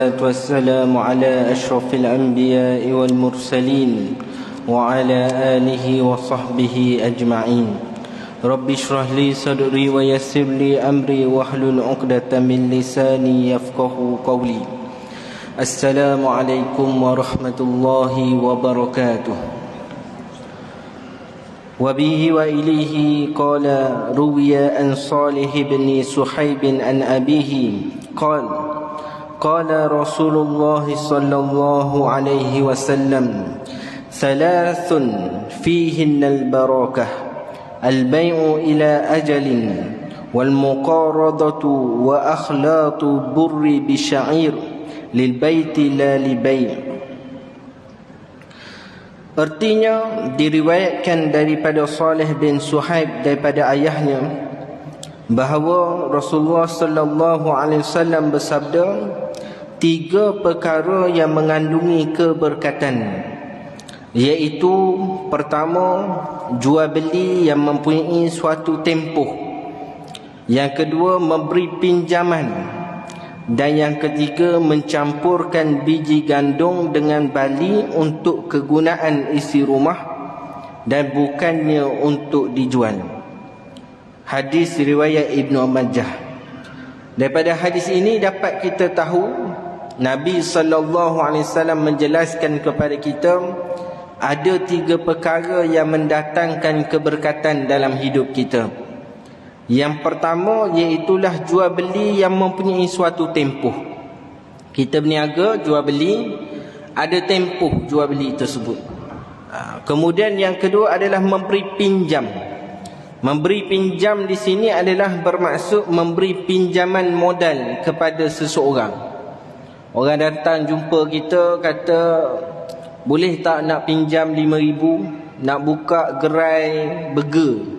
والسلام على أشرف الأنبياء والمرسلين وعلى آله وصحبه أجمعين. رب اشرح لي صدري ويسر لي أمري واحلل عقدة من لساني يفقه قولي. السلام عليكم ورحمة الله وبركاته. وبه وإليه قال روي عن صالح بن صحيب عن أبيه قال رسول الله صلى الله عليه وسلم ثلاث فيهن البركة البيع إلى أجل والمقارضة وأخلاط البر بشعير للبيت لا لبيع. Artinya diriwayatkan daripada Salih bin Suhaib daripada ayahnya bahawa Rasulullah sallallahu alaihi wasallam bersabda, tiga perkara yang mengandungi keberkatan, iaitu pertama, jual beli yang mempunyai suatu tempoh, yang kedua, memberi pinjaman, dan yang ketiga, mencampurkan biji gandum dengan bali untuk kegunaan isi rumah dan bukannya untuk dijual. Hadis riwayat Ibnu Majah. Daripada hadis ini dapat kita tahu Nabi SAW menjelaskan kepada kita ada tiga perkara yang mendatangkan keberkatan dalam hidup kita. Yang pertama iaitulah jual beli yang mempunyai suatu tempoh. Kita berniaga, jual beli, ada tempoh jual beli tersebut. Kemudian yang kedua adalah memberi pinjam. Memberi pinjam di sini adalah bermaksud memberi pinjaman modal kepada seseorang. Orang datang jumpa kita, kata, boleh tak nak pinjam 5,000 nak buka gerai burger.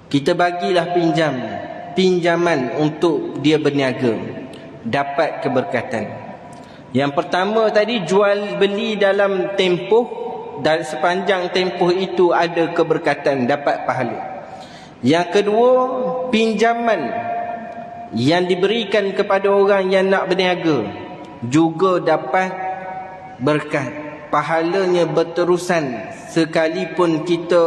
Kita bagilah pinjaman untuk dia berniaga, dapat keberkatan. Yang pertama tadi, jual beli dalam tempoh, dan sepanjang tempoh itu ada keberkatan, dapat pahala. Yang kedua, pinjaman yang diberikan kepada orang yang nak berniaga juga dapat berkat, pahalanya berterusan. Sekalipun kita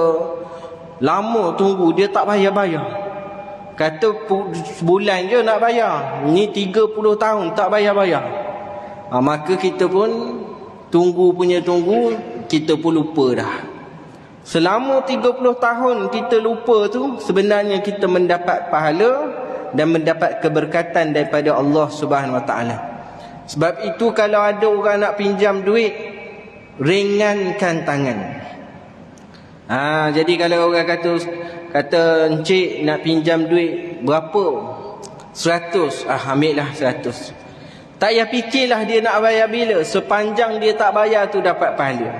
lama tunggu, dia tak bayar-bayar. Kata sebulan je nak bayar, ni 30 tahun tak bayar-bayar. Maka kita pun tunggu, kita pun lupa dah. Selama 30 tahun kita lupa tu, sebenarnya kita mendapat pahala dan mendapat keberkatan daripada Allah Subhanahu Wa Taala. Sebab itu kalau ada orang nak pinjam duit, ringankan tangan. Jadi kalau orang kata encik nak pinjam duit berapa? 100. Ambillah 100. Tak payah fikirlah dia nak bayar bila, sepanjang dia tak bayar tu dapat pahala.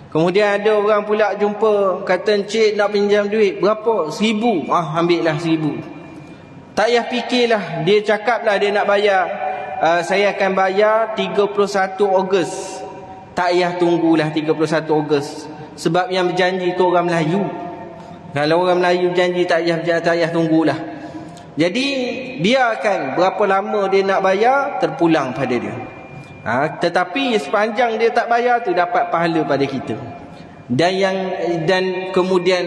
Kemudian ada orang pula jumpa, kata encik nak pinjam duit berapa? 1,000. Ambillah 1,000. Tak payah fikirlah, dia cakaplah dia nak bayar, saya akan bayar 31 Ogos. Tak payah tunggulah 31 Ogos. Sebab yang berjanji tu orang Melayu. Kalau orang Melayu berjanji tak payah tunggulah. Jadi biarkan berapa lama dia nak bayar, terpulang pada dia. Tetapi sepanjang dia tak bayar tu dapat pahala pada kita. Dan kemudian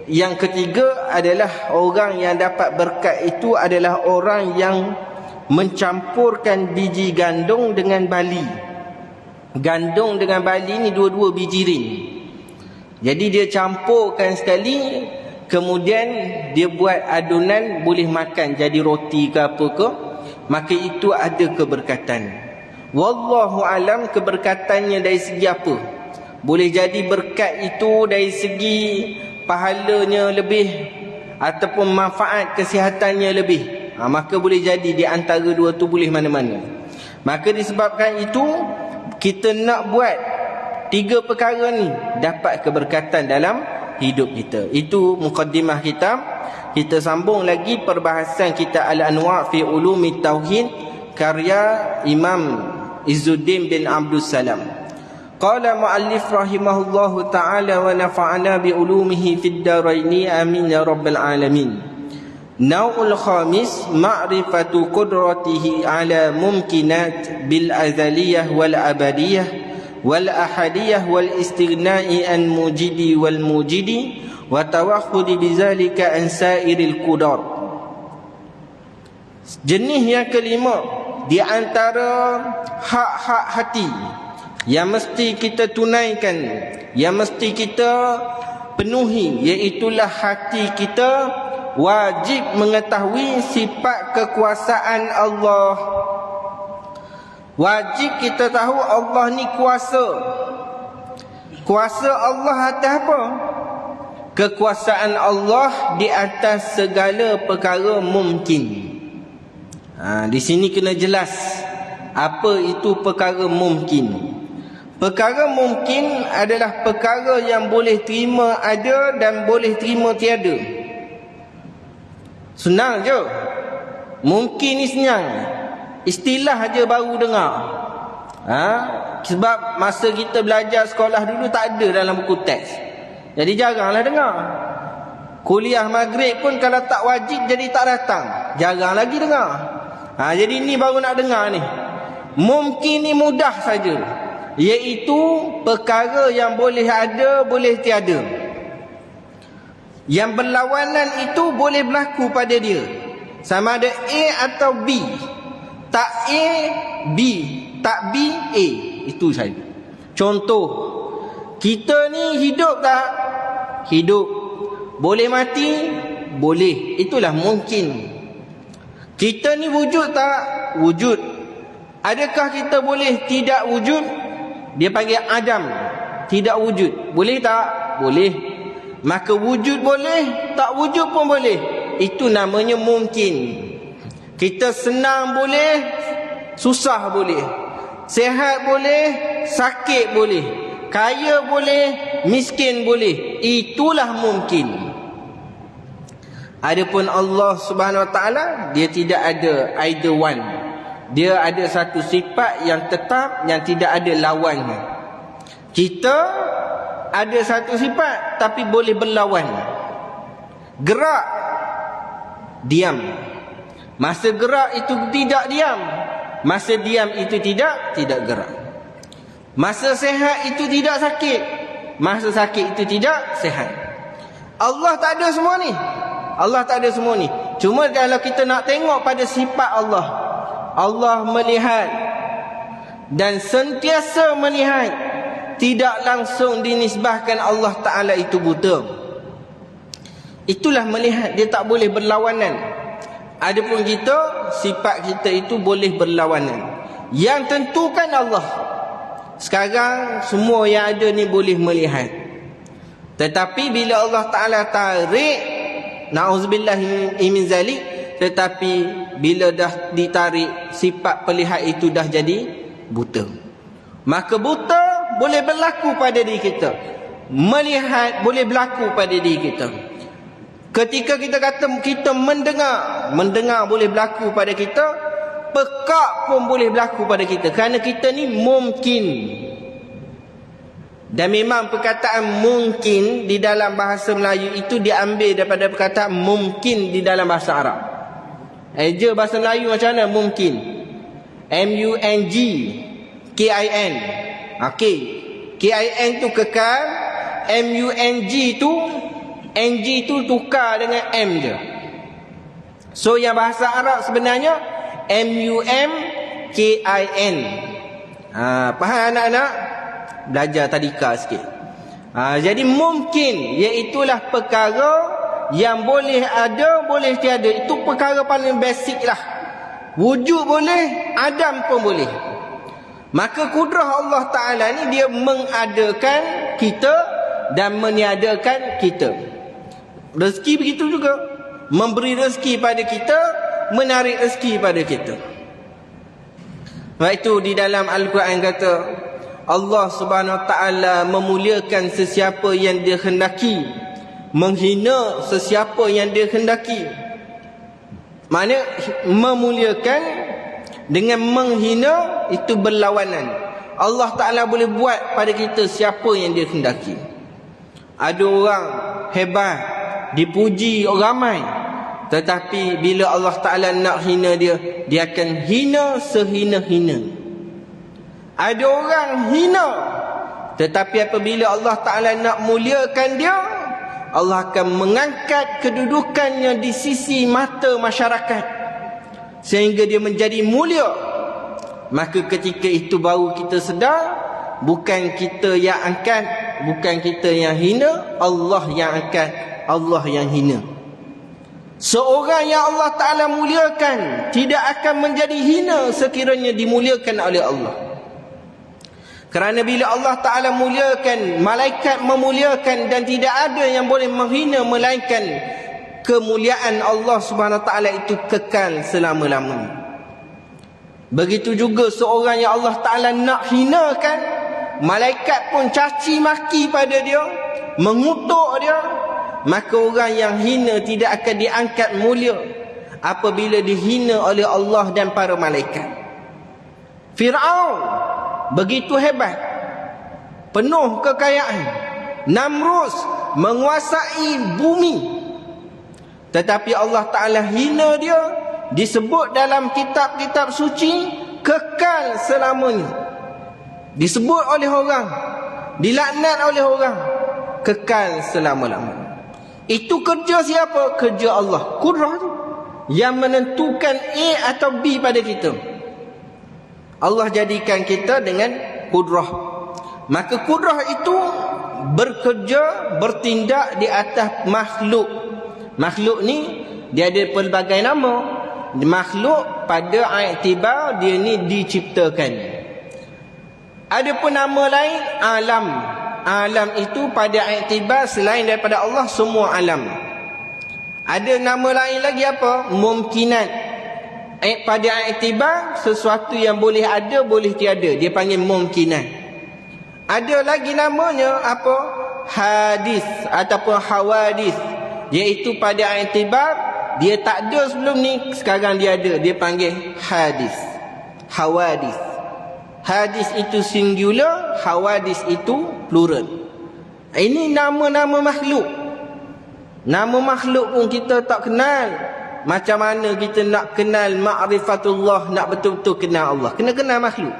yang ketiga adalah orang yang dapat berkat itu adalah orang yang mencampurkan biji gandum dengan bali. Gandum dengan bali ni dua-dua biji ring. Jadi dia campurkan sekali, kemudian dia buat adunan, boleh makan jadi roti ke apa ke, maka itu ada keberkatan. Wallahu alam keberkatannya dari segi apa. Boleh jadi berkat itu dari segi pahalanya lebih ataupun manfaat kesihatannya lebih. Maka boleh jadi di antara dua tu, boleh mana-mana. Maka disebabkan itu kita nak buat tiga perkara ni, dapat keberkatan dalam hidup kita. Itu mukaddimah kita. Kita sambung lagi perbahasan kita Al-Anwa' fi Ulumi Tauhid, karya Imam Izzuddin bin Abdul Salam. Qala muallif rahimahullahu ta'ala wa nafa'ana bi ulumihi fid daraini amin ya rabbal alamin. Nau'ul khamis ma'rifatu qudratihi ala mumkinat bil azaliyah wal abadiyah wal ahadiyah wal istighna'i an mujidi wal mujidi wa tawakhudi bizalika an sairil qudar. Jenis yang kelima di antara hak-hak hati yang mesti kita tunaikan, yang mesti kita penuhi, iaitulah hati kita wajib mengetahui sifat kekuasaan Allah. Wajib kita tahu Allah ni kuasa. Kuasa Allah atas apa? Kekuasaan Allah di atas segala perkara mungkin. Di sini kena jelas apa itu perkara mungkin. Perkara mungkin adalah perkara yang boleh terima ada dan boleh terima tiada. Senang je. Mungkin ni senang. Istilah aja baru dengar. Sebab masa kita belajar sekolah dulu tak ada dalam buku teks. Jadi jaranglah dengar. Kuliah maghrib pun kalau tak wajib jadi tak datang. Jarang lagi dengar. Jadi ni baru nak dengar ni. Mungkin ni mudah saja. Iaitu perkara yang boleh ada, boleh tiada. Yang berlawanan itu boleh berlaku pada dia. Sama ada A atau B. Tak A, B. Tak B, A. Itu saja. Contoh, kita ni hidup tak? Hidup. Boleh mati? Boleh. Itulah mungkin. Kita ni wujud tak? Wujud. Adakah kita boleh tidak wujud? Dia panggil Adam. Tidak wujud. Boleh tak? Boleh. Maka wujud boleh, tak wujud pun boleh. Itu namanya mungkin. Kita senang boleh, susah boleh. Sehat boleh, sakit boleh. Kaya boleh, miskin boleh. Itulah mungkin. Adapun Allah Subhanahu Wa Taala, dia tidak ada either one. Dia ada satu sifat yang tetap, yang tidak ada lawannya. Kita ada satu sifat tapi boleh berlawan. Gerak, diam. Masa gerak itu tidak diam. Masa diam itu tidak gerak. Masa sehat itu tidak sakit. Masa sakit itu tidak sehat. Allah tak ada semua ni. Allah tak ada semua ni. Cuma kalau kita nak tengok pada sifat Allah, Allah melihat dan sentiasa melihat. Tidak langsung dinisbahkan Allah Ta'ala itu buta. Itulah melihat, dia tak boleh berlawanan. Adapun kita, sifat kita itu boleh berlawanan. Yang tentukan Allah. Sekarang semua yang ada ni boleh melihat. Tetapi bila Allah Ta'ala tarik, na'udzubillah min zalik, tetapi bila dah ditarik, sifat pelihat itu dah jadi buta. Maka buta boleh berlaku pada diri kita. Melihat boleh berlaku pada diri kita. Ketika kita kata kita mendengar boleh berlaku pada kita. Pekak pun boleh berlaku pada kita. Kerana kita ni mungkin. Dan memang perkataan mungkin di dalam bahasa Melayu itu diambil daripada perkataan mungkin di dalam bahasa Arab. Eja bahasa Melayu macam mana mungkin? M-U-N-G-K-I-N. Okey. K-I-N tu kekal, M-U-N-G tu N-G tu tukar dengan M je. So yang bahasa Arab sebenarnya M-U-M-K-I-N. Faham anak-anak? Belajar tadika sikit. Jadi mungkin, iaitulah perkara yang boleh ada, boleh tiada. Itu perkara paling basic lah. Wujud boleh, adam pun boleh. Maka kudrah Allah Ta'ala ni dia mengadakan kita dan meniadakan kita. Rezeki begitu juga. Memberi rezeki pada kita, menarik rezeki pada kita. Sebab itu di dalam Al-Quran kata Allah Subhanahu Wa Ta'ala memuliakan sesiapa yang dia hendaki, menghina sesiapa yang dia hendaki. Maknanya memuliakan dengan menghina itu berlawanan. Allah Ta'ala boleh buat pada kita siapa yang dia hendaki. Ada orang hebat, dipuji orang ramai. Tetapi bila Allah Ta'ala nak hina dia, dia akan hina sehina-hina. Ada orang hina, tetapi apabila Allah Ta'ala nak muliakan dia, Allah akan mengangkat kedudukannya di sisi mata masyarakat sehingga dia menjadi mulia. Maka ketika itu baru kita sedar, bukan kita yang angkat, bukan kita yang hina, Allah yang angkat, Allah yang hina. Seorang yang Allah Ta'ala muliakan tidak akan menjadi hina sekiranya dimuliakan oleh Allah. Kerana bila Allah Ta'ala muliakan, malaikat memuliakan, dan tidak ada yang boleh menghina melainkan kemuliaan Allah Subhanahu Wa Ta'ala itu kekal selama-lamanya. Begitu juga seorang yang Allah Ta'ala nak hinakan, malaikat pun caci maki pada dia, mengutuk dia, maka orang yang hina tidak akan diangkat mulia apabila dihina oleh Allah dan para malaikat. Fir'aun begitu hebat, penuh kekayaan. Namrus menguasai bumi, tetapi Allah Ta'ala hina dia. Disebut dalam kitab-kitab suci kekal selamanya. Disebut oleh orang, dilaknat oleh orang, kekal selama-lamanya. Itu kerja siapa? Kerja Allah. Kudrah tu yang menentukan A atau B pada kita. Allah jadikan kita dengan kudrah. Maka kudrah itu bekerja, bertindak di atas makhluk. Makhluk ni dia ada pelbagai nama. Makhluk pada iktibar dia ni diciptakan. Ada pun nama lain, alam. Alam itu pada iktibar selain daripada Allah, semua alam. Ada nama lain lagi apa? Mumkinat. Pada iktibar sesuatu yang boleh ada, boleh tiada, dia panggil mumkinat. Ada lagi namanya apa? Hadis ataupun hawadis, iaitu pada iktibar dia tak ada sebelum ni, sekarang dia ada, dia panggil hadis, hawadis. Hadis itu singular, hawadis itu plural. Ini nama-nama makhluk. Nama makhluk pun kita tak kenal. Macam mana kita nak kenal ma'rifatullah, nak betul-betul kenal Allah? Kena kenal makhluk.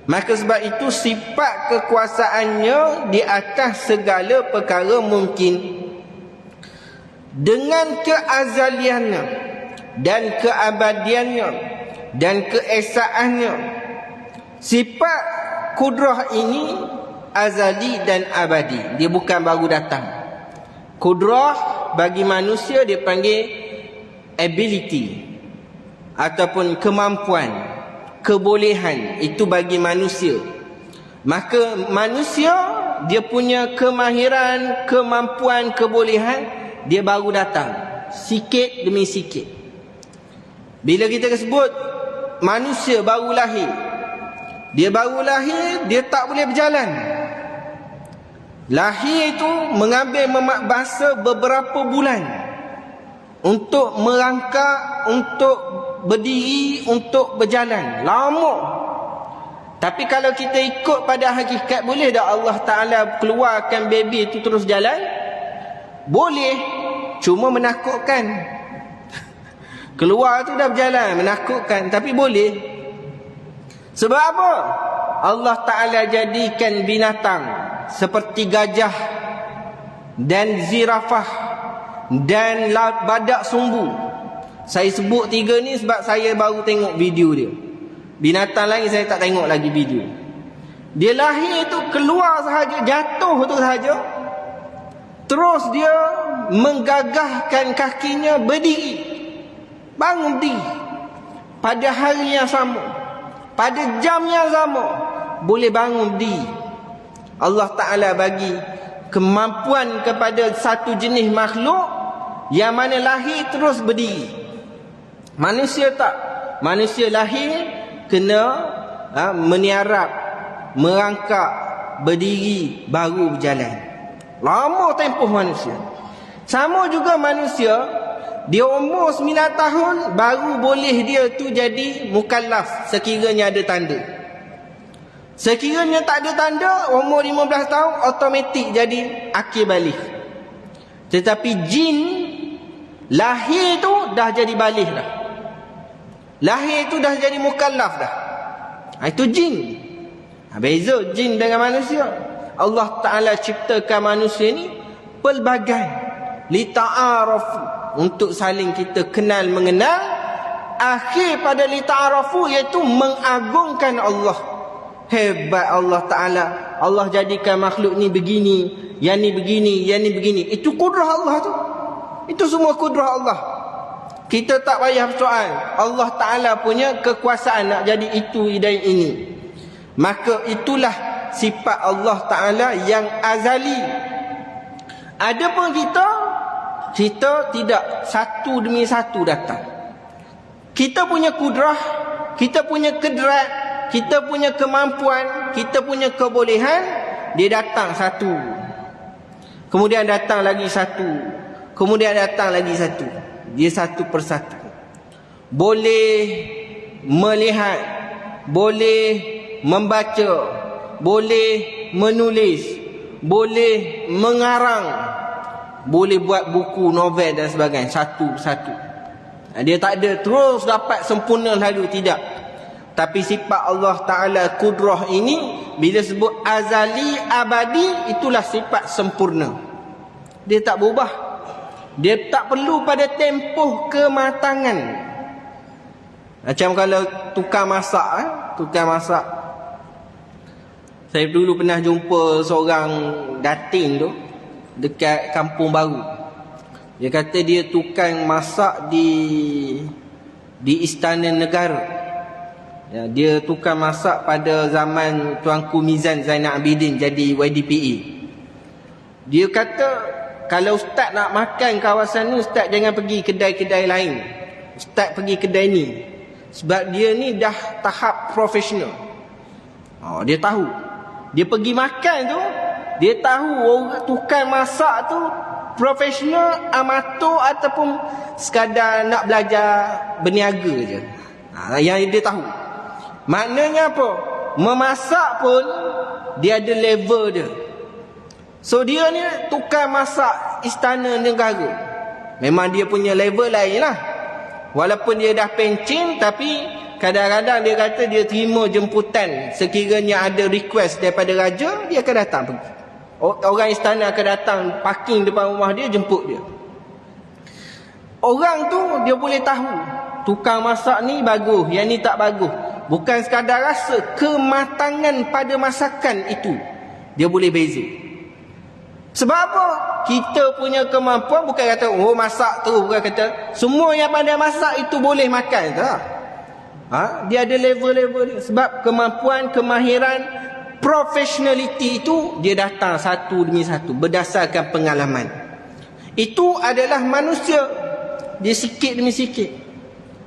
Maka sebab itu sifat kekuasaannya di atas segala perkara mungkin. Dengan keazaliannya dan keabadiannya dan keesaannya, sifat kudrah ini azali dan abadi. Dia bukan baru datang. Kudrah bagi manusia dia panggil ability ataupun kemampuan, kebolehan. Itu bagi manusia. Maka manusia dia punya kemahiran, kemampuan, kebolehan dia baru datang, sikit demi sikit. Bila kita sebut manusia baru lahir, dia baru lahir, dia tak boleh berjalan. Lahir itu mengambil masa beberapa bulan untuk merangkak, untuk berdiri, untuk berjalan. Lama. Tapi kalau kita ikut pada hakikat, boleh tak Allah Ta'ala keluarkan baby itu terus jalan? Boleh, cuma menakutkan. Keluar tu dah berjalan, menakutkan, tapi boleh. Sebab apa? Allah Ta'ala jadikan binatang seperti gajah dan zirafah dan badak sumbu. Saya sebut tiga ni sebab saya baru tengok video dia. Binatang lain saya tak tengok lagi video. Dia lahir tu keluar sahaja, jatuh tu sahaja, terus dia menggagahkan kakinya, berdiri, bangun berdiri pada hari yang sama, pada jam yang sama, boleh bangun berdiri. Allah Ta'ala bagi kemampuan kepada satu jenis makhluk yang mana lahir terus berdiri. Manusia tak. Manusia lahir kena meniarap, merangkak, berdiri, baru berjalan. Lama tempoh manusia. Sama juga manusia, dia umur 9 tahun baru boleh dia tu jadi mukallaf sekiranya ada tanda. Sekiranya tak ada tanda, umur 15 tahun automatik jadi akil balik. Tetapi jin Lahir tu dah jadi baligh dah. Lahir tu dah jadi mukallaf dah. Itu jin. Beza jin dengan manusia. Allah Ta'ala ciptakan manusia ni pelbagai, lita'arafu, untuk saling kita kenal mengenal. Akhir pada lita'arafu iaitu mengagungkan Allah. Hebat Allah Ta'ala. Allah jadikan makhluk ni begini, yang ni begini, yang ni begini. Itu kudrah Allah tu. Itu semua kudrah Allah. Kita tak payah soal. Allah Ta'ala punya kekuasaan nak jadi itu dan ini. Maka itulah sifat Allah Ta'ala yang azali. Adapun kita tidak satu demi satu datang. Kita punya kudrah, kita punya kedrat, kita punya kemampuan, kita punya kebolehan, dia datang satu. Kemudian datang lagi satu. Kemudian datang lagi satu. Dia satu persatu. Boleh melihat, boleh membaca, boleh menulis, boleh mengarang, boleh buat buku, novel dan sebagainya. Satu-satu. Dia tak ada terus dapat sempurna lalu, tidak. Tapi sifat Allah Ta'ala kudrah ini, bila sebut azali, abadi, itulah sifat sempurna. Dia tak berubah. Dia tak perlu pada tempoh kematangan. Macam kalau tukang masak, tukang masak. Saya dulu pernah jumpa seorang dating tu dekat Kampung Baru. Dia kata dia tukang masak di Istana Negara. Ya, dia tukang masak pada zaman Tuanku Mizan Zainal Abidin jadi YDPE. Dia kata kalau ustaz nak makan kawasan ni, ustaz jangan pergi kedai-kedai lain. Ustaz pergi kedai ni. Sebab dia ni dah tahap profesional. Dia tahu. Dia pergi makan tu, dia tahu orang tukang masak tu profesional, amatur ataupun sekadar nak belajar berniaga je. Yang dia tahu. Maknanya apa? Memasak pun dia ada level dia. So dia ni tukang masak Istana Negara. Memang dia punya level lain lah. Walaupun dia dah pencen, tapi kadang-kadang dia kata dia terima jemputan. Sekiranya ada request daripada raja, dia akan datang pergi. Orang istana akan datang parking depan rumah dia, jemput dia. Orang tu dia boleh tahu tukang masak ni bagus, yang ni tak bagus. Bukan sekadar rasa, kematangan pada masakan itu dia boleh beza. Sebab apa? Kita punya kemampuan bukan kata masak tu, bukan kata semua yang pandai masak itu boleh makan, tak. Dia ada level-level dia. Sebab kemampuan, kemahiran, professionality itu dia datang satu demi satu berdasarkan pengalaman. Itu adalah manusia. Dia sikit demi sikit.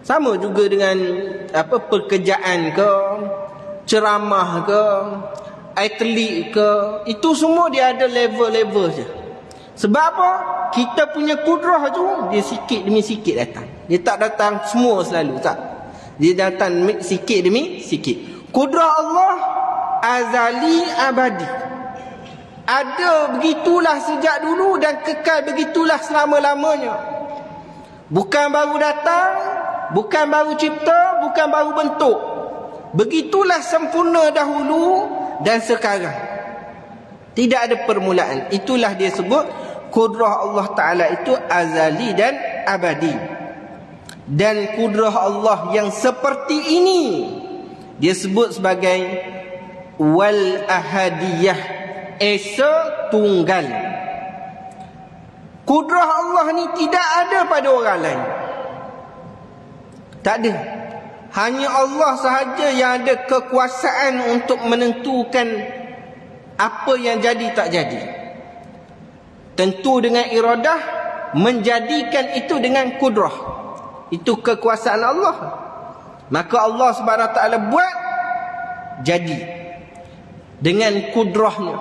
Sama juga dengan pekerjaan ke, ceramah ke, atlet ke, itu semua dia ada level-level je. Sebab apa? Kita punya kudrah tu dia sikit demi sikit datang. Dia tak datang semua selalu, tak. Dia datang sikit demi sikit. Kudrah Allah azali abadi. Ada begitulah sejak dulu dan kekal begitulah selama-lamanya. Bukan baru datang, bukan baru cipta, bukan baru bentuk. Begitulah sempurna dahulu dan sekarang. Tidak ada permulaan. Itulah dia sebut kudrah Allah Ta'ala itu azali dan abadi. Dan kudrah Allah yang seperti ini dia sebut sebagai wal ahadiyah, esa tunggal. Kudrah Allah ni tidak ada pada orang lain. Tak ada. Hanya Allah sahaja yang ada kekuasaan untuk menentukan apa yang jadi tak jadi. Tentu dengan iradah, menjadikan itu dengan kudrah. Itu kekuasaan Allah. Maka Allah Subhanahu Wa Taala buat jadi dengan kudrahnya.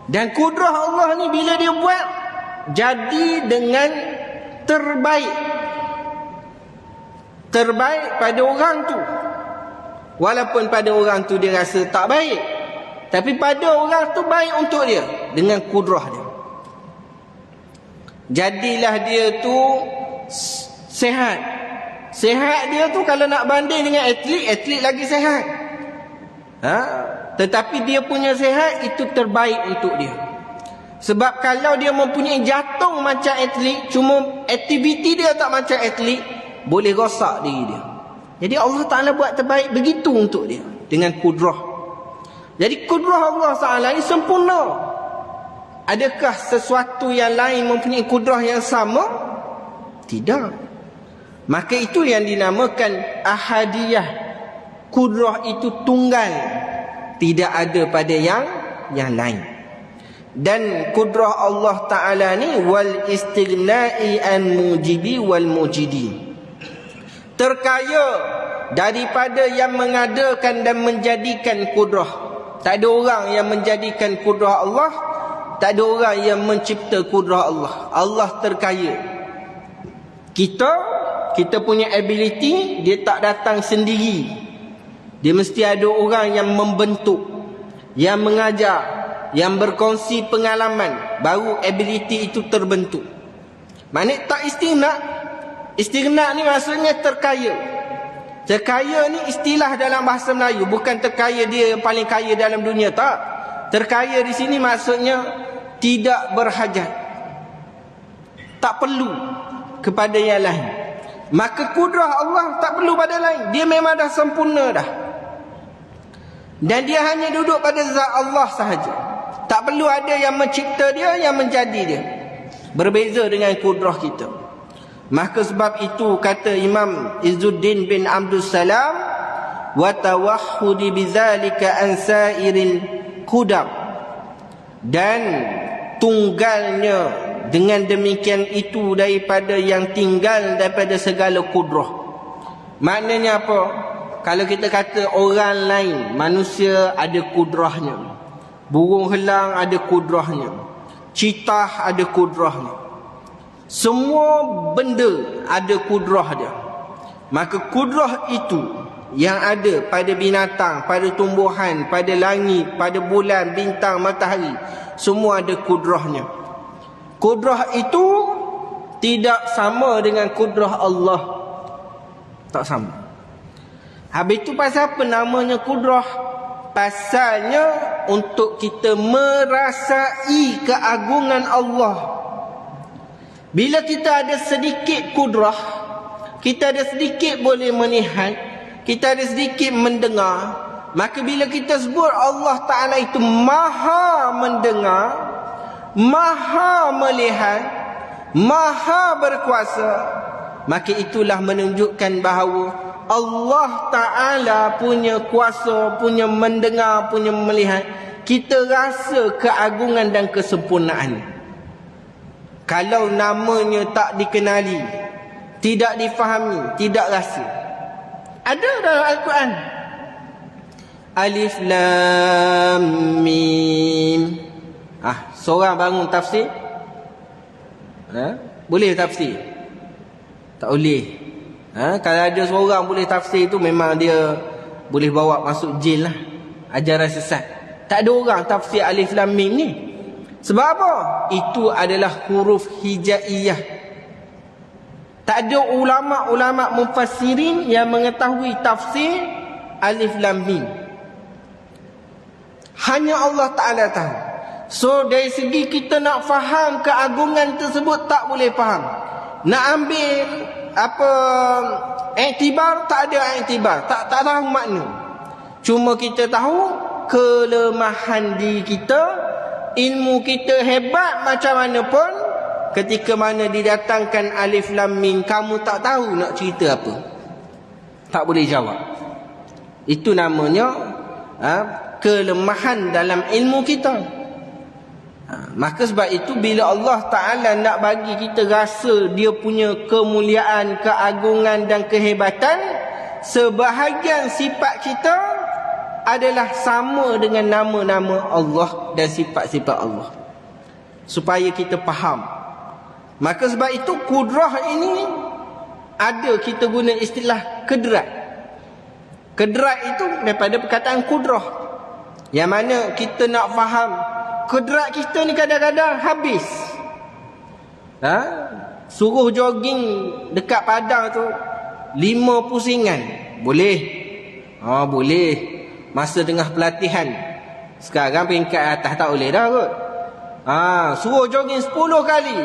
Dan kudrah Allah ni bila dia buat jadi dengan terbaik. Terbaik pada orang tu. Walaupun pada orang tu dia rasa tak baik, tapi pada orang tu baik untuk dia dengan kudrah dia. Jadilah dia tu Sehat. Sehat dia tu kalau nak banding dengan atlet lagi sehat. Tetapi dia punya sehat itu terbaik untuk dia. Sebab kalau dia mempunyai jantung macam atlet, cuma aktiviti dia tak macam atlet, boleh rosak diri dia. Jadi Allah Ta'ala buat terbaik begitu untuk dia, dengan kudrah. Jadi kudrah Allah Ta'ala ini sempurna. Adakah sesuatu yang lain mempunyai kudrah yang sama? Tidak. Maka itu yang dinamakan ahadiyah. Kudrah itu tunggal, tidak ada pada yang lain. Dan kudrah Allah Ta'ala ni wal istighna'i an mujibi wal mujidi, terkaya daripada yang mengadakan dan menjadikan kudrah. Tak ada orang yang menjadikan kudrah Allah, tak ada orang yang mencipta kudrah Allah. Allah terkaya. Kita punya ability, dia tak datang sendiri. Dia mesti ada orang yang membentuk, yang mengajar, yang berkongsi pengalaman, baru ability itu terbentuk. Maknanya tak istighna. Istighna ni maksudnya terkaya. Terkaya ni istilah dalam bahasa Melayu, bukan terkaya dia yang paling kaya dalam dunia, tak. Terkaya di sini maksudnya tidak berhajat, tak perlu kepada yang lain. Maka kudrah Allah tak perlu pada lain. Dia memang dah sempurna dah. Dan dia hanya duduk pada zat Allah sahaja. Tak perlu ada yang mencipta dia, yang menjadi dia. Berbeza dengan kudrah kita. Maka sebab itu kata Imam Izzuddin bin Abdul Salam, wa tawahhudi bidzalika an sairil qudam, dan tunggalnya dengan demikian itu daripada yang tinggal daripada segala kudrah. Maknanya apa? Kalau kita kata orang lain, manusia ada kudrahnya, burung helang ada kudrahnya, citah ada kudrahnya, semua benda ada kudrah dia. Maka kudrah itu yang ada pada binatang, pada tumbuhan, pada langit, pada bulan, bintang, matahari, semua ada kudrahnya. Kudrah itu tidak sama dengan kudrah Allah. Tak sama. Habis itu pasal apa namanya kudrah? Pasalnya untuk kita merasai keagungan Allah. Bila kita ada sedikit kudrah, kita ada sedikit boleh melihat, kita ada sedikit mendengar, maka bila kita sebut Allah Ta'ala itu maha mendengar, maha melihat, maha berkuasa, maka itulah menunjukkan bahawa Allah Ta'ala punya kuasa, punya mendengar, punya melihat. Kita rasa keagungan dan kesempurnaan. Kalau namanya tak dikenali, tidak difahami, tidak rasa. Ada dalam Al-Quran. Alif Lam Mim. Seorang bangun tafsir, boleh tafsir? Tak boleh. Kalau ada seorang boleh tafsir itu, memang dia boleh bawa masuk jail lah, ajaran sesat. Tak ada orang tafsir Alif Lam Mim ni. Sebab apa? Itu adalah huruf hijaiyah. Tak ada ulama-ulama mufassirin yang mengetahui tafsir Alif Lam Mim. Hanya Allah Ta'ala tahu. So dari segi kita nak faham keagungan tersebut, tak boleh faham. Nak ambil iktibar, tak ada iktibar, tak tahu makna. Cuma kita tahu kelemahan diri kita, ilmu kita hebat macam mana pun, ketika mana didatangkan Alif Lam Mim, kamu tak tahu nak cerita apa, tak boleh jawab. Itu namanya kelemahan dalam ilmu kita. Maka sebab itu bila Allah Ta'ala nak bagi kita rasa dia punya kemuliaan, keagungan dan kehebatan, sebahagian sifat kita adalah sama dengan nama-nama Allah dan sifat-sifat Allah, supaya kita faham. Maka sebab itu kudrah ini ada, kita guna istilah kedrat. Kedrat itu daripada perkataan kudrah, yang mana kita nak faham kedrat kita ni kadang-kadang habis. Suruh jogging dekat padang tu 5 pusingan. Boleh. Boleh. Masa tengah pelatihan. Sekarang peringkat atas tak boleh dah kot. Suruh jogging 10 kali.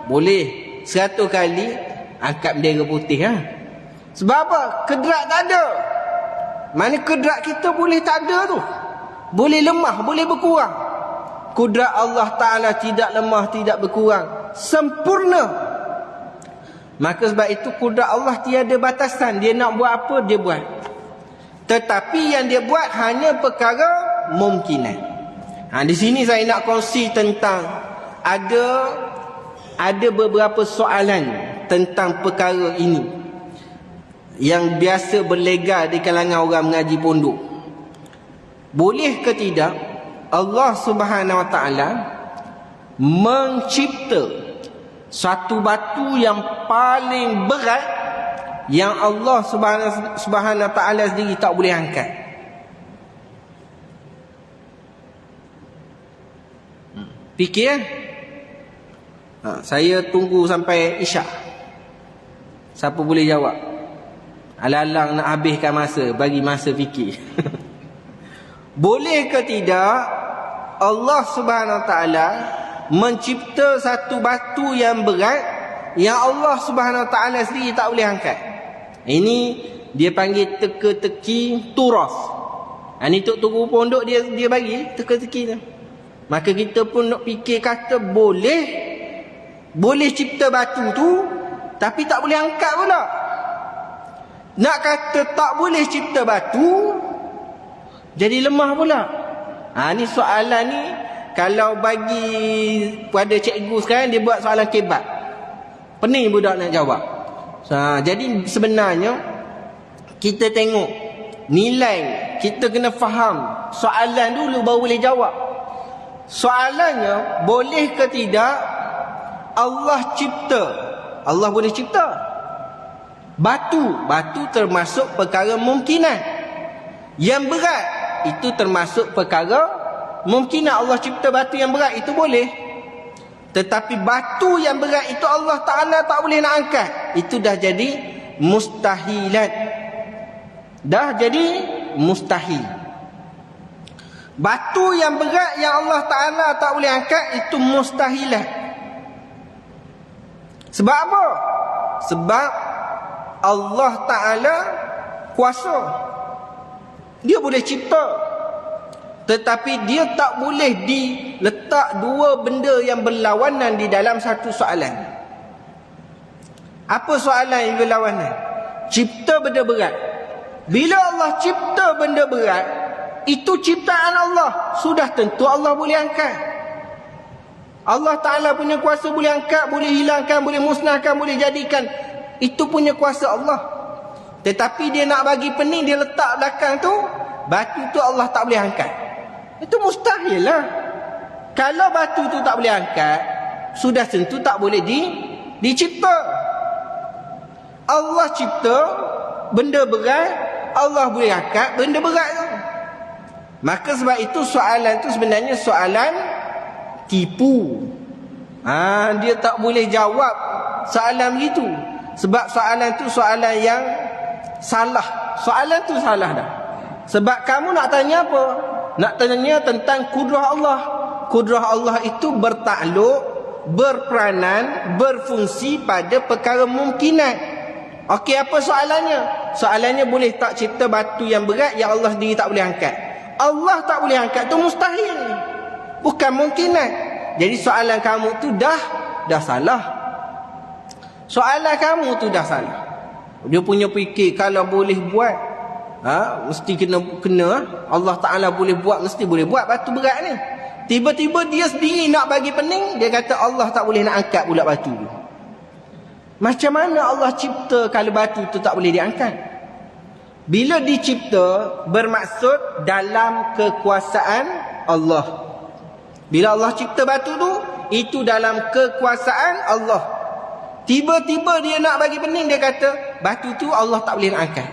Boleh. 100 kali angkat bendera putih. Sebab apa? Kedrak tak ada. Mana kedrak kita boleh tak ada tu. Boleh lemah, boleh berkurang. Kudrat Allah Ta'ala tidak lemah, tidak berkurang. Sempurna. Maka sebab itu kudrat Allah tiada batasan. Dia nak buat apa, dia buat. Tetapi yang dia buat hanya perkara mungkinan. Di sini saya nak kongsi tentang ada beberapa soalan tentang perkara ini yang biasa berlegar di kalangan orang mengaji pondok. Boleh ke tidak Allah Subhanahu Wa Taala mencipta satu batu yang paling berat yang Allah Subhanahu Wa Taala sendiri tak boleh angkat? Fikir. Saya tunggu sampai Isyak. Siapa boleh jawab? Alang-alang nak habiskan masa, bagi masa fikir. Boleh ke tidak Allah Subhanahu Wa Taala mencipta satu batu yang berat yang Allah Subhanahu Wa Taala sendiri tak boleh angkat? Ini dia panggil teka-teki turas. Ini tok tunggu pondok dia bagi teka-teki tu. Maka kita pun nak fikir kata boleh cipta batu tu tapi tak boleh angkat pula. Nak kata tak boleh cipta batu jadi lemah pula. Ni soalan ni kalau bagi pada cikgu sekarang, dia buat soalan kebat. Pening budak nak jawab. Jadi sebenarnya kita tengok nilai, kita kena faham soalan dulu baru boleh jawab. Soalannya, boleh ke tidak Allah cipta? Allah boleh cipta batu. Batu termasuk perkara mungkinan. Yang berat itu termasuk perkara mungkinan. Allah cipta batu yang berat, itu boleh. Tetapi batu yang berat itu Allah Ta'ala tak boleh nak angkat. Itu dah jadi mustahilat. Dah jadi mustahil. Batu yang berat yang Allah Ta'ala tak boleh angkat, itu mustahilat. Sebab apa? Sebab Allah Ta'ala kuasa. Dia boleh cipta. Tetapi dia tak boleh diletak dua benda yang berlawanan di dalam satu soalan. Apa soalan yang berlawanan? Cipta benda berat. Bila Allah cipta benda berat, itu ciptaan Allah. Sudah tentu Allah boleh angkat. Allah Ta'ala punya kuasa boleh angkat, boleh hilangkan, boleh musnahkan, boleh jadikan. Itu punya kuasa Allah. Tetapi dia nak bagi pening, dia letak belakang tu, batu tu Allah tak boleh angkat. Itu mustahil lah. Kalau batu tu tak boleh angkat, sudah tentu tak boleh dicipta. Allah cipta benda berat, Allah boleh angkat benda berat tu. Maka sebab itu soalan tu sebenarnya soalan tipu. Dia tak boleh jawab soalan begitu. Sebab soalan tu soalan yang salah. Soalan tu salah dah. Sebab kamu nak tanya apa? Nak tanya tentang kudrah Allah. Kudrah Allah itu bertakluk, berperanan, berfungsi pada perkara mungkinan. Okey, apa soalannya? Soalannya, boleh tak cipta batu yang berat yang Allah sendiri tak boleh angkat? Allah tak boleh angkat, tu mustahil. Bukan mungkinan. Jadi soalan kamu tu dah salah. Soalan kamu tu dah salah. Dia punya fikir kalau boleh buat, mesti kena. Allah Ta'ala boleh buat, mesti boleh buat batu berat ni. Tiba-tiba dia sendiri nak bagi pening, dia kata Allah tak boleh nak angkat pula batu tu. Macam mana Allah cipta kalau batu tu tak boleh diangkat? Bila dicipta, bermaksud dalam kekuasaan Allah. Bila Allah cipta batu tu, itu dalam kekuasaan Allah. Tiba-tiba dia nak bagi pening, dia kata batu tu Allah tak boleh nak angkat.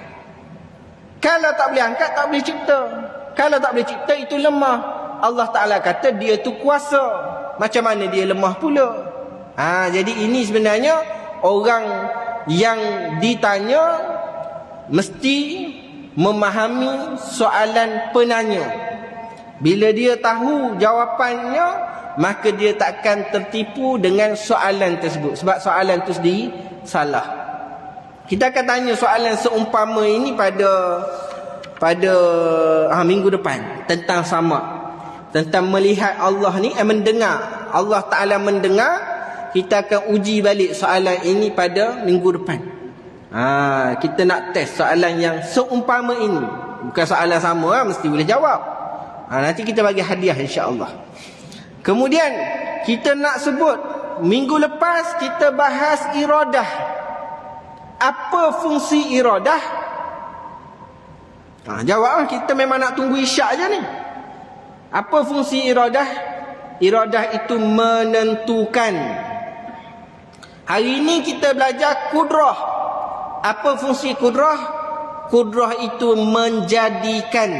Kalau tak boleh angkat, tak boleh cipta. Kalau tak boleh cipta, itu lemah. Allah Ta'ala kata dia tu kuasa. Macam mana dia lemah pula? Jadi ini sebenarnya orang yang ditanya mesti memahami soalan penanya. Bila dia tahu jawapannya, maka dia takkan tertipu dengan soalan tersebut, sebab soalan itu sendiri salah. Kita akan tanya soalan seumpama ini pada minggu depan tentang sama, tentang melihat Allah ni, mendengar Allah Ta'ala mendengar. Kita akan uji balik soalan ini pada minggu depan. Kita nak test soalan yang seumpama ini. Bukan soalan sama, mesti boleh jawab. Nanti kita bagi hadiah insya-Allah. Kemudian kita nak sebut, minggu lepas kita bahas iradah. Apa fungsi iradah? Jawab, kita memang nak tunggu isyak je ni. Apa fungsi iradah? Iradah itu menentukan. Hari ini kita belajar kudrah. Apa fungsi kudrah? Kudrah itu menjadikan.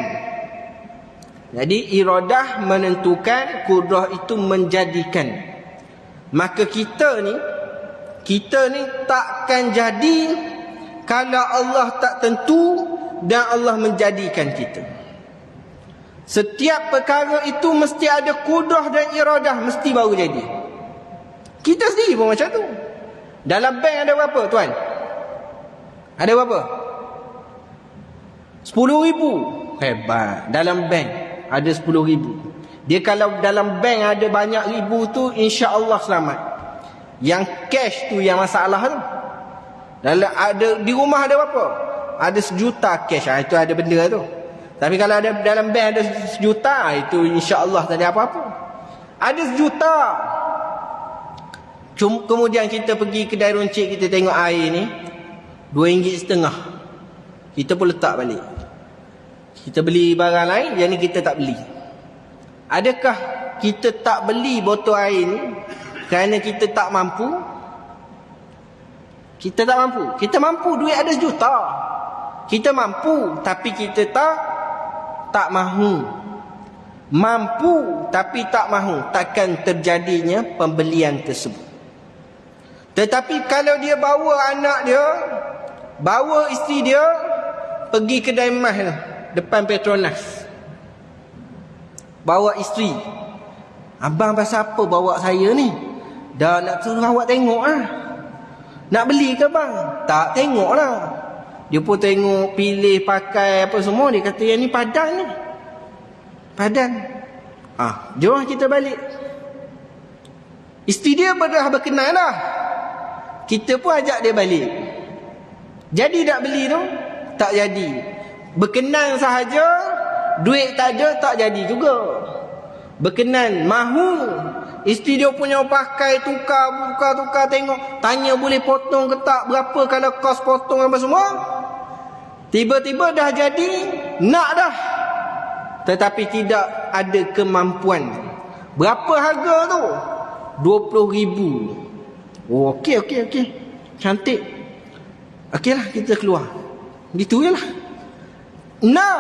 Jadi iradah menentukan, kudrah itu menjadikan. Maka kita ni takkan jadi kalau Allah tak tentu dan Allah menjadikan kita. Setiap perkara itu mesti ada kudrah dan iradah, mesti baru jadi. Kita sendiri pun macam tu. Dalam bank ada berapa tuan? Ada berapa? 10,000. Hebat. Dalam bank ada 10,000. Dia kalau dalam bank ada banyak ribu tu, insya-Allah selamat. Yang cash tu yang masalah tu. Di rumah ada berapa? Ada 1,000,000 cash. Itu ada benda tu. Tapi kalau ada dalam bank ada 1,000,000, itu insya-Allah tak ada apa-apa. Ada 1,000,000. Kemudian kita pergi kedai runcit, kita tengok air ni RM2.5. Kita pun letak balik. Kita beli barang lain, yang ni kita tak beli. Adakah kita tak beli botol air ni kerana kita tak mampu? Kita tak mampu. Kita mampu, duit ada 1,000,000. Kita mampu, tapi kita tak mahu. Mampu tapi tak mahu, takkan terjadinya pembelian tersebut. Tetapi kalau dia bawa anak dia, bawa isteri dia pergi kedai emas depan Petronas, bawa isteri, abang pasal apa bawa saya ni? Dah nak suruh awak tengok lah. Nak beli ke bang? Tak, tengok lah. Dia pun tengok, pilih, pakai apa semua. Dia kata yang ni padan ni, padan. Jom kita balik. Isteri dia dah berkenan dah. Kita pun ajak dia balik. Jadi tak beli tu? Tak jadi. Berkenan sahaja, duit tak ada, tak jadi juga. Berkenan, mahu. Isteri dia punya pakai, tukar, tengok. Tanya boleh potong ke tak, berapa kalau kos potong apa semua. Tiba-tiba dah jadi, nak dah. Tetapi tidak ada kemampuan. Berapa harga tu? 20,000. Oh, okey. Cantik. Okeylah, kita keluar. Gitu je lah. Nak,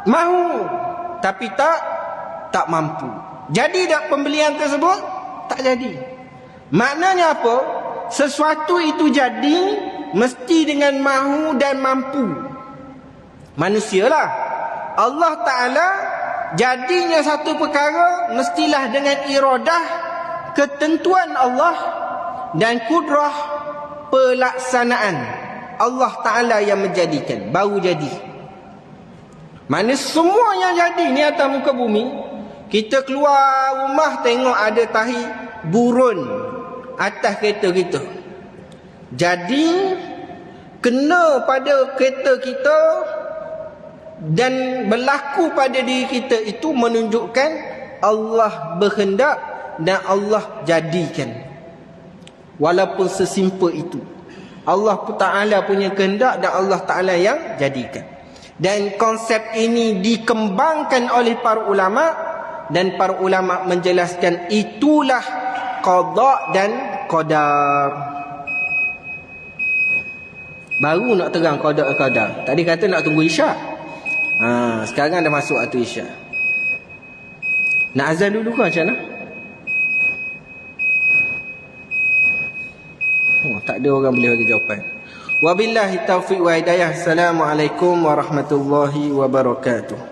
mahu, tapi tak mampu. Jadi tak pembelian tersebut? Tak jadi. Maknanya apa? Sesuatu itu jadi mesti dengan mahu dan mampu. Manusialah. Allah Ta'ala jadinya satu perkara mestilah dengan iradah, ketentuan Allah dan kudrah pelaksanaan Allah Ta'ala yang menjadikan, baru jadi. Mana semua yang jadi ni atas muka bumi, kita keluar rumah tengok ada tahi burun atas kereta kita. Jadi kena pada kereta kita dan berlaku pada diri kita itu menunjukkan Allah berkehendak dan Allah jadikan. Walaupun sesimpel itu, Allah Ta'ala punya kehendak dan Allah Ta'ala yang jadikan. Dan konsep ini dikembangkan oleh para ulama, dan para ulama menjelaskan itulah qada dan qadar. Baru nak terang qada dan qadar. Tadi kata nak tunggu isyak. Sekarang dah masuk waktu isyak. Nak azan dulu ke macam mana? Ada orang boleh bagi jawapan. Wabillahi taufiq wa hidayah. Assalamualaikum warahmatullahi wabarakatuh.